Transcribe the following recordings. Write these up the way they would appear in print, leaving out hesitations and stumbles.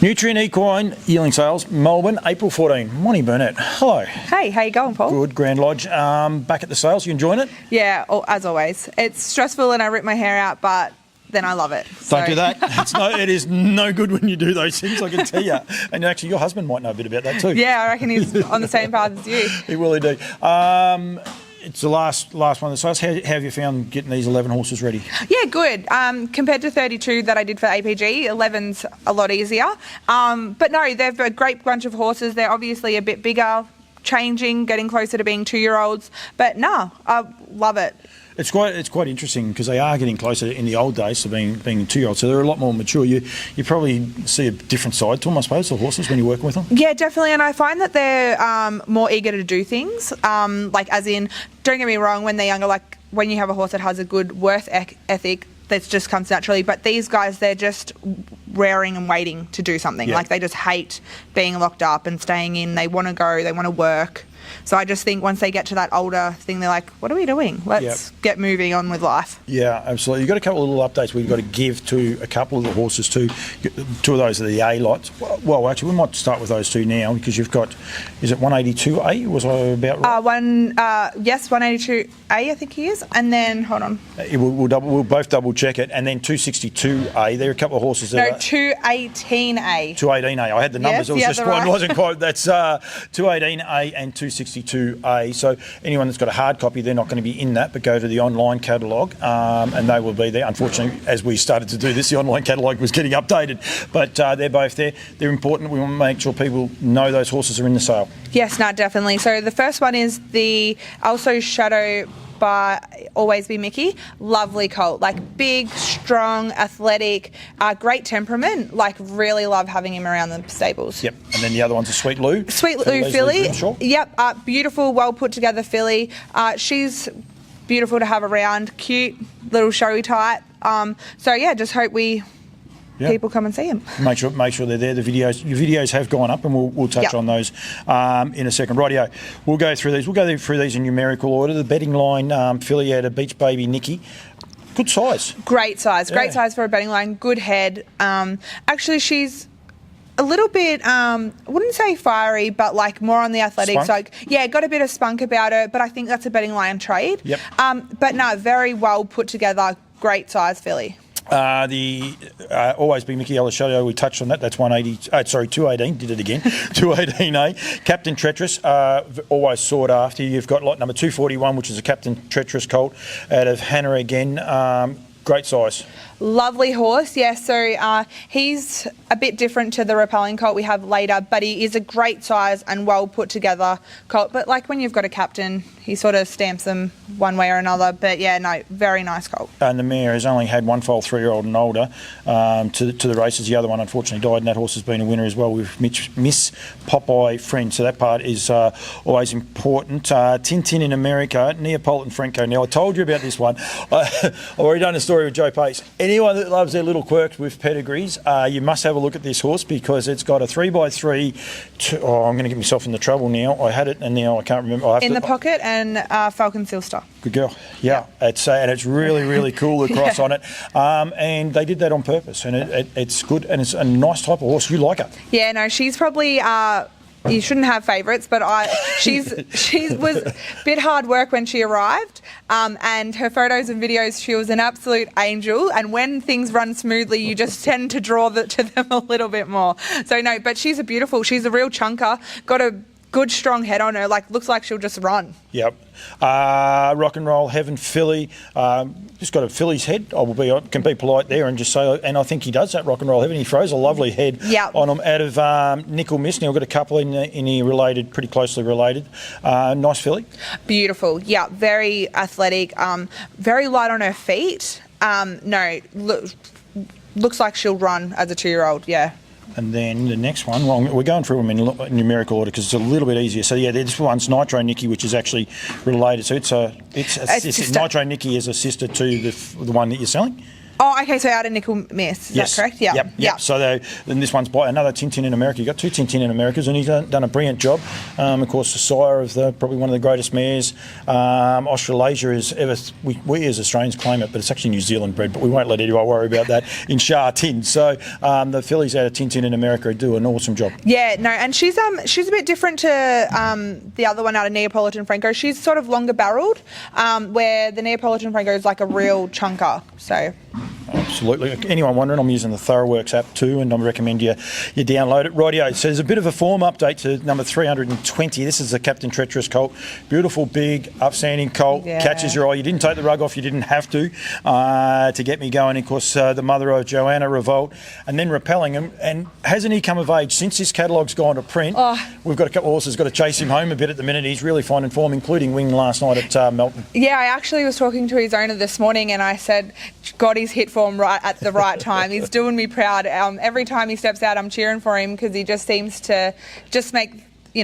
Nutrien Equine Yearling Sales, Melbourne, April 14. Moni Burnett. Hello. Hey, how you going, Paul? Good, Grand Lodge. Back at the sales, you enjoying it? Yeah, as always. It's stressful and I rip my hair out, but then I love it. Don't do that. It is no good when you do those things, I can tell you. And actually, your husband might know a bit about that too. Yeah, I reckon he's on the same path as you. He will indeed. It's the last one of the sales. How have you found getting these 11 horses ready? Yeah, good. Compared to 32 that I did for APG, 11's a lot easier. But no, they're a great bunch of horses. They're obviously a bit bigger, changing, getting closer to being 2-year-olds. But no, I love it. It's quite interesting because they are getting closer in the old days to being 2-year-olds, so they're a lot more mature. You probably see a different side to them, I suppose, the horses when you're working with them. Yeah, definitely, and I find that they're more eager to do things. Like, as in, don't get me wrong, when they're younger, like when you have a horse that has a good worth ethic, that just comes naturally. But these guys, they're just raring and waiting to do something. Yeah. Like, they just hate being locked up and staying in. They want to go, they want to work. So I just think once they get to that older thing, they're like, what are we doing? Let's get moving on with life. Yeah, absolutely. You've got a couple of little updates we've got to give to a couple of the horses too. Two of those are the A lots. Well, actually, we might start with those two now because you've got, is it 182A? Was I about right? Yes, 182A, I think he is. And then, hold on. We'll both double check it. And then 262A. There are a couple of horses there. No, 218A. 218A. I had the numbers. Yes, it was just right. It wasn't quite. That's 218A and 262A. So anyone that's got a hard copy, they're not going to be in that, but go to the online catalogue and they will be there. Unfortunately, as we started to do this, the online catalogue was getting updated, but they're both there. They're important. We want to make sure people know those horses are in the sale. Yes, no, definitely. So the first one is the Also Shadow by Always Be Mickey. Lovely colt, like big, strong, athletic, great temperament. Like, really love having him around the stables. Yep. And then the other one's a Sweet Lou. Sweet Lou filly. Yep. Beautiful, well put together filly. She's beautiful to have around. Cute, little showy type. So yeah, just hope people come and see him. Make sure they're there. Your videos have gone up, and we'll touch on those in a second. Rightio, we'll go through these. We'll go through these in numerical order. The betting line filly out of Beach Baby Nikki. Good size. Great size. Great size for a betting line. Good head. Actually, she's a little bit, I wouldn't say fiery, but like more on the athletic side. Yeah, got a bit of spunk about her, but I think that's a betting line trade. Yep. But no, very well put together. Great size filly. The Always Be Mickey Yellow Shadow, we touched on that. That's 218. Did it again. 218A. Captain Treacherous, always sought after. You've got lot number 241, which is a Captain Treacherous colt out of Hannah again. Great size. Lovely horse, yeah. So he's a bit different to the repelling colt we have later, but he is a great size and well put together colt. But like when you've got a captain, he sort of stamps them one way or another. But yeah, no, very nice colt. And the mare has only had one foal, 3-year-old and older to the races. The other one unfortunately died, and that horse has been a winner as well with Miss Popeye Friend. So that part is always important. Tintin in America, Neapolitan Franco. Now I told you about this one. I've already done a story with Joe Pace. Anyone that loves their little quirks with pedigrees, you must have a look at this horse because it's got a 3x3. I'm going to get myself into trouble now. I had it and now I can't remember. In the pocket and Falcon Silster. Good girl. Yeah. It's and it's really, really cool, the cross on it. And they did that on purpose, and it's good, and it's a nice type of horse. You like her. Yeah, no, she's probably... you shouldn't have favourites, but she was a bit hard work when she arrived, and her photos and videos, she was an absolute angel. And when things run smoothly, you just tend to draw to them a little bit more. So no, but she's a real chunker. Got a good strong head on her. Like, looks like she'll just run. Yep. Rock and Roll Heaven filly. Just got a filly's head. I can be polite there and just say, and I think he does that. Rock and Roll Heaven. He throws a lovely head on him out of Nickel Miss. Now I've got a couple in here related, pretty closely related. Nice filly. Beautiful. Yeah, very athletic. Very light on her feet. Looks like she'll run as a 2-year-old. Yeah. And then the next one, we're going through them in numerical order because it's a little bit easier. So yeah, this one's Nitro Nikki, which is actually related. So it's Nitro Nikki is a sister to the one that you're selling. Oh, okay, so out of Nickel Miss, is that correct? Yeah. Yep. So then this one's by another Tintin in America. You've got 2 Tintin in Americas, and he's done a brilliant job. Of course, the sire of probably one of the greatest mares. Australasia is we as Australians claim it, but it's actually New Zealand bred, but we won't let anyone worry about that in Sha Tin. So the fillies out of Tintin in America do an awesome job. Yeah, no, and she's a bit different to the other one out of Neapolitan Franco. She's sort of longer barreled, where the Neapolitan Franco is like a real chunker. So. Absolutely. Anyone wondering, I'm using the Thoroughworks app too, and I recommend you download it. Rightio. So there's a bit of a form update to number 320. This is the Captain Treacherous colt. Beautiful, big, upstanding colt. Yeah. Catches your eye. You didn't take the rug off. You didn't have to get me going. Of course, the mother of Joanna Revolt, and then Repelling him. And hasn't he come of age since this catalogue's gone to print? We've got a couple of horses got to chase him home a bit at the minute. He's really finding form, including Wing last night at Melton. Yeah, I actually was talking to his owner this morning, and I said, God, he's hit form right at the right time. He's doing me proud. Every time he steps out, I'm cheering for him because he just seems to just make, do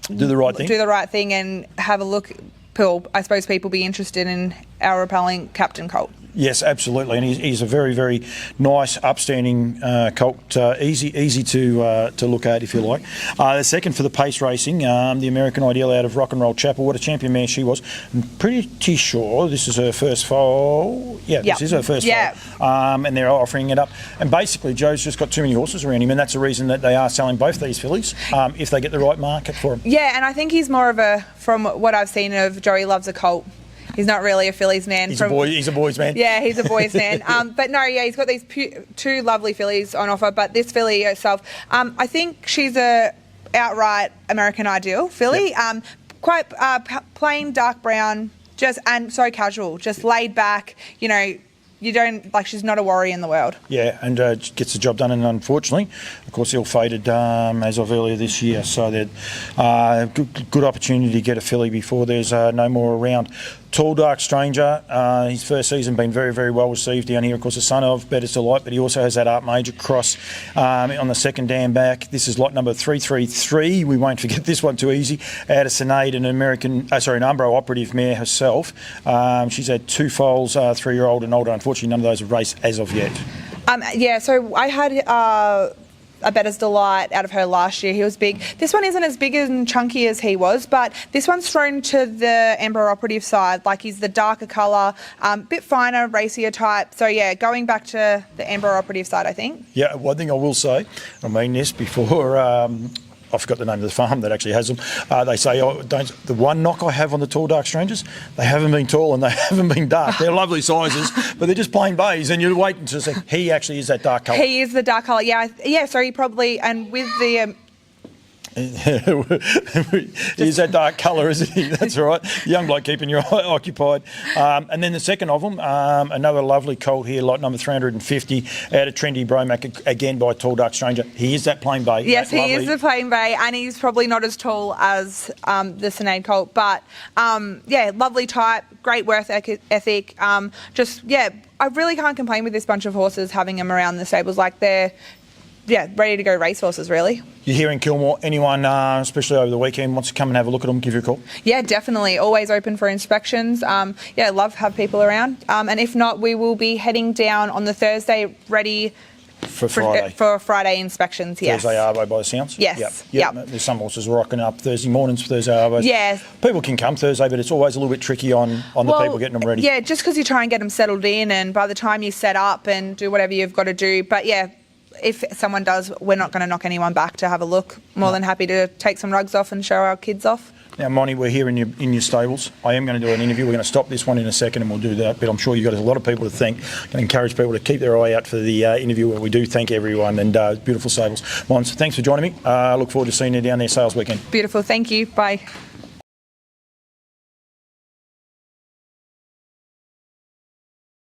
the right thing and have a look. I suppose people be interested in our Repelling Captain colt. Yes, absolutely, and he's a very, very nice, upstanding colt, easy to look at if you like. The second for the pace racing, the American Ideal out of Rock and Roll Chapel. What a champion mare she was. I'm pretty sure this is her first foal. Yeah, this is her first foal. And they're offering it up. And basically, Joe's just got too many horses around him, and that's the reason that they are selling both these fillies if they get the right market for him. Yeah, and I think he's more of from what I've seen of Joey loves a colt. He's not really a fillies man. He's a boys man. Yeah, he's a boys man. But no, yeah, he's got these 2 lovely fillies on offer. But this filly herself, I think she's a outright American Ideal filly. Yep. Quite plain dark brown, and so casual, just laid back. You don't she's not a worry in the world. Yeah, and gets the job done, and unfortunately, of course, ill-fated as of earlier this year. So that good opportunity to get a filly before there's no more around. Tall Dark Stranger, his first season been very, very well received down here. Of course, the son of Better Delight, but he also has that Art Major cross on the second dam back. This is lot number 333. We won't forget this one too easy. Out of Sinead, an an Umbro operative mare herself. She's had 2 foals, 3-year-old and older. Unfortunately, none of those have raced as of yet. So I had a Better's Delight out of her last year. He was big. This one isn't as big and chunky as he was, but this one's thrown to the Amber operative side. He's the darker colour, bit finer, racier type. So yeah, going back to the Amber operative side, I think. Yeah, one thing I will say, I mean this before. I forgot the name of the farm that actually has them. They say, the one knock I have on the Tall Dark Strangers, they haven't been tall and they haven't been dark. They're lovely sizes, but they're just plain bays, and you're waiting to see, he actually is that dark colour. He is the dark colour, yeah, so he probably, and with the... He's that dark colour, isn't he? That's all right. Young bloke keeping your eye occupied. And then the second of them, another lovely colt here, lot number 350, out of Trendy Bromac, again by Tall Dark Stranger. He is that plain bay. Yes, he is the plain bay, and he's probably not as tall as the Sinead colt, but lovely type, great worth ethic. I really can't complain with this bunch of horses having them around the stables. They're ready to go racehorses, really. You're here in Kilmore. Anyone, especially over the weekend, wants to come and have a look at them, give you a call? Yeah, definitely. Always open for inspections. Love to have people around. And if not, we will be heading down on the Thursday, ready for Friday. For Friday inspections, yes. Thursday arvo by the sounds? Yes. Yep. There's some horses rocking up Thursday mornings for Thursday arvos. Yeah. People can come Thursday, but it's always a little bit tricky on the people getting them ready. Yeah, just because you try and get them settled in, and by the time you set up and do whatever you've got to do. But yeah, if someone does, we're not going to knock anyone back to have a look. More than happy to take some rugs off and show our kids off. Now, Moni, we're here in your stables. I am going to do an interview. We're going to stop this one in a second and we'll do that. But I'm sure you've got a lot of people to thank. I'm going to encourage people to keep their eye out for the interview where we do thank everyone, and beautiful stables. Mons, thanks for joining me. I look forward to seeing you down there sales weekend. Beautiful. Thank you. Bye.